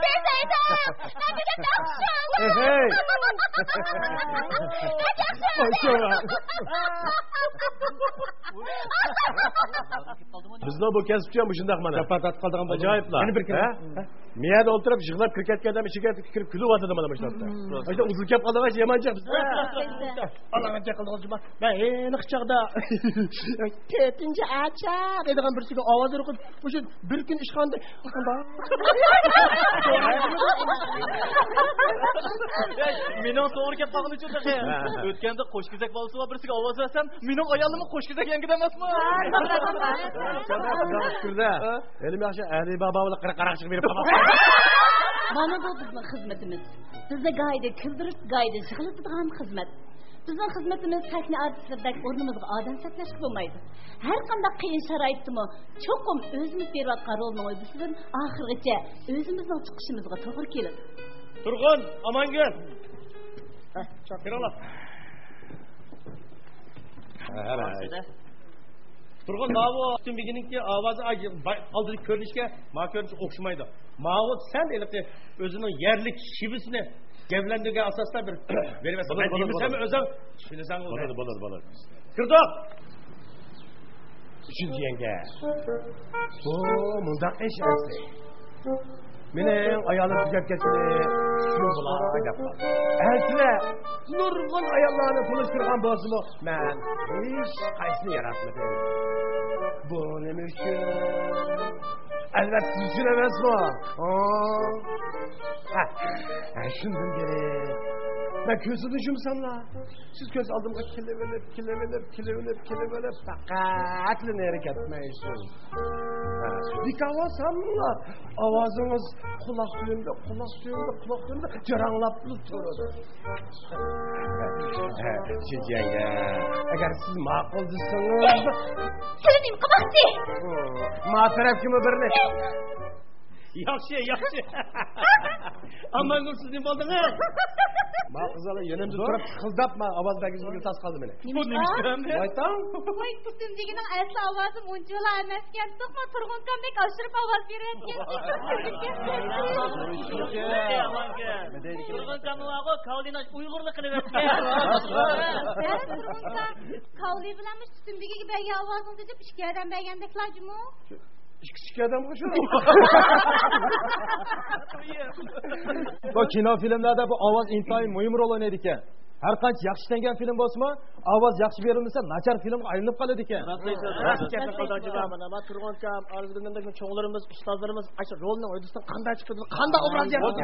Teyzeydim. Ben de takşım. Hey. Bizde bu kesipçi mi şundak mana? Kapatat kaldıgan boldu. Acayip la. Beni bir kere. Miyada oturup jığlap kriketken içi kirip külü vatıdı bana başlattı. İşte uzun kep kaldığa yamanacak biz. Allah'a cakıldı olcuma. Ben en ıkçakda. Ketince açak edigen bir sigara avaz erikip. Uşun bir gün işkandı. Mening to'g'ri gap qilgani uchun daqa. O'tganda qo'shkizak bolasi va birisiga ovoz bersam, mening ayolimni qo'shkizak yangida emasmi? Şurada. Elim yaxshi Ali Baba bilan qaraqchiq berib qolmoq. Mana bu bizning xizmatimiz. Bizni gayda kildirish, gayda yig'iladigan xizmat. Bizning xizmatimiz sahna artistlardek o'rnimizga odam saklashga bo'lmaydi. Har qanday qiyin sharoitdami, cho'qim o'zimiz berayotgan rolni o'ylasin, oxirigacha o'zimizning chiqishimizga to'g'ri keladi. Turg'un, aman gel. Gel ola. Turg'un, mavu üstün bilgininki avazı aldırıp görünüşke, ma görünüş okşumaydı. Mavu sen elbette özünün yerlik şivisini gevlendirgen asasla bir verilmesin. Ben demişsem özüm şilisan olur. Balar. Kırdık. Üçüncü yenge. Bu mundak eş ersi. Mening ayolim tugab ketdi. Shu bilan gaplar. Elchilar nurg'un ayollarni bulishtirgan bo'lsa-mu, men hech qaysini yaratmadim. Bu nima uchun? Albatta siz uchun emasmi? Shundan beri ben ko'zimni yumsamlar. Siz ko'z oldimga kilaverib faqat harakat etmaysiz. Dikawasamlar. Ovozingiz quloq tuyimda jaranglab turadi. Chejanga, agar siz ma'qul desangiz, Silim qimaqti. Ma tarafkimi birni. Yaxshi. Aman siz nima bo'ldingiz? Ma qizlar yonimda turib qildapma, ovozdagingizga tas qoldi meni. Bu nima? Aytam? Voy, tutumdigining asli ovozim unchalar emaskan, to'qma turg'un kamdek oshirib ovoz berayotgan. Turg'un kamog'i Kavlinash Uyg'urlik qilib yotgan. Kavli bilanmish tutumdigiga bergan ovozingni deb ikki odam bergandek lojimi? İki adam mı şu? Bu kino filmlerde bu avaz intayin mühim rol oynadı iken. Her kaç yaxshi ishlangan film bo'lsa-mu, ovoz yaxshi berilmasa, nachar filmga aylanib qoladi ekan. Gapni qildilar mana turg'unkam, arzig'indagi cho'nglarimiz, ustozlarimiz ash rolni o'ydisidan qanday chiqdi, qanday obraz yapdi.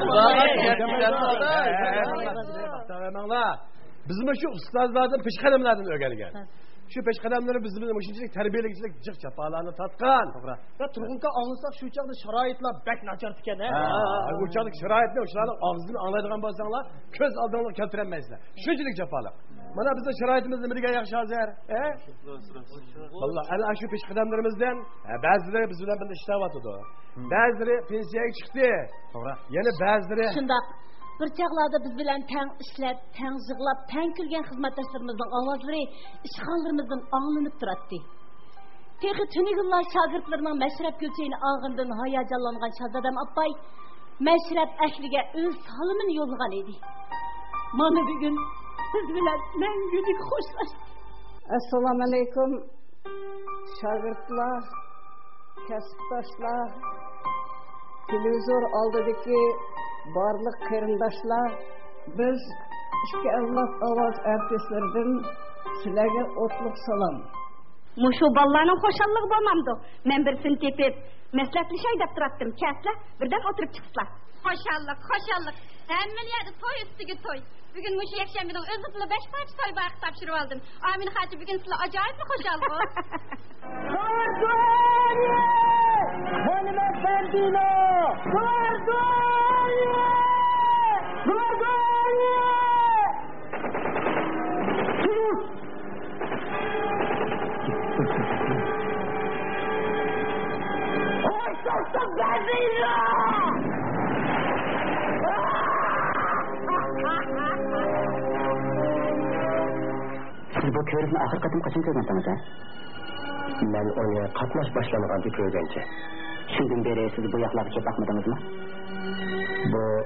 Bizim şu ustazlardan peshqadamlardan o'rgangan. Şu peshqadamlari biz bilan shunchalik tarbiyalikchilik jiq chapalarni tatgan. Va turg'unka anlasak shu chaqda sharoitlar bak nachar ekan, ha. U chaqda sharoitni o'shalarni og'zini anglaydigan bo'lsanglar, ko'z oldingizga keltirolmaysizlar. Shunchalik chapalar. Mana bizning sharoitimizni birga yaxshi hozir, Vallahi ana shu peshqadamlarimizdan ba'zilari biz bilan birga ishlayotdi. Ba'zilari pensiyaga chiqdi. To'g'ri. Yana ba'zilari shundoq bir chaqlarda biz bilan tang ishlab, tang yig'lab, tang kulgan xizmatdoshlarimizning ovozlari ishxonalarimizdan anglanib turadi. Texi tunigillar shogirdlarining mashrab ko'chayini og'indan hayajonlangan Shazadam appay mashrab ahliga o'z salimini yo'llagan edi. Mana bugun biz bilan mangulik xo'shlashdi. Assalomu alaykum shogirdlar, kasbdoshlar, televizor oldidagi barliq qarindoshlar, biz ikki avlod ovoz artistlaridan sizlarga o'tliq salom. Mushu ballarning xo'shalligi bo'lmamdi. Men birsini tepib, maslahatlashay deb turatdim. Kaslar birdan o'tirib chiqdilar. Xo'shallik. Hamma yerda to'y ustiga to'y. Bugun mushu yakshanbaning o'zi bilan 5 parcha to'y vaqt topshirib oldim. Amin xaji bugun sizlar ajoyib xo'shallik. Siz bu ko'rikni oxir qatim qachon ko'rgansiz? Men uni qatnash boshlangancha ko'rgancha. Shundan beri siz bu yoqlarga kelib boqmadingizmi? Bu